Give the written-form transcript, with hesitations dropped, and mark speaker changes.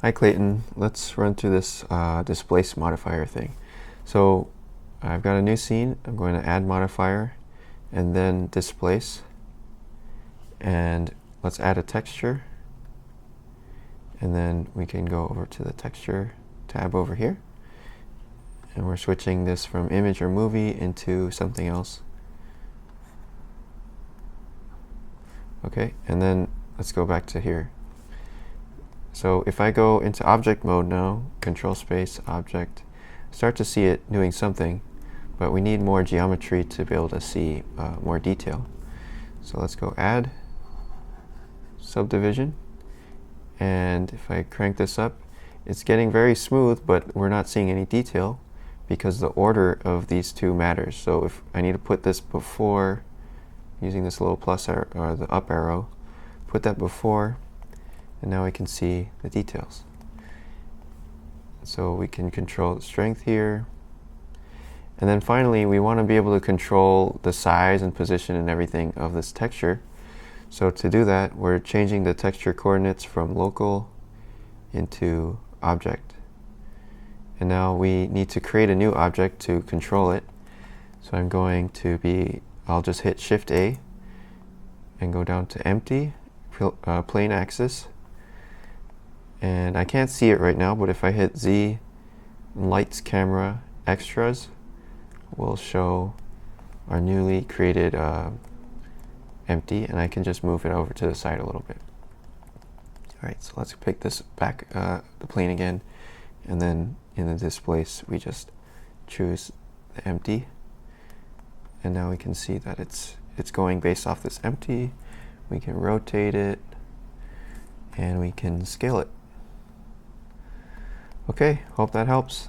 Speaker 1: Hi Clayton, let's run through this displace modifier thing. So I've got a new scene. I'm going to add modifier and then displace, and let's add a texture, and then we can go over to the texture tab over here, and we're switching this from image or movie into something else. Okay, and then let's go back to here. So if I go into object mode now, control space object, start to see it doing something, but we need more geometry to be able to see more detail. So let's go add subdivision, and if I crank this up, it's getting very smooth, but we're not seeing any detail because the order of these two matters. So if I need to put this before, using this little plus arrow, or the up arrow, put that before, and now we can see the details. So we can control the strength here. And then finally, we want to be able to control the size and position and everything of this texture. So to do that, we're changing the texture coordinates from local into object. And now we need to create a new object to control it. So I'm going to I'll just hit Shift A and go down to empty, plane axis. And I can't see it right now, but if I hit Z, lights, camera, extras, will show our newly created empty, and I can just move it over to the side a little bit. All right, so let's pick this back, the plane again, and then in the displace, we just choose the empty, and now we can see that it's going based off this empty. We can rotate it, and we can scale it. Okay, hope that helps.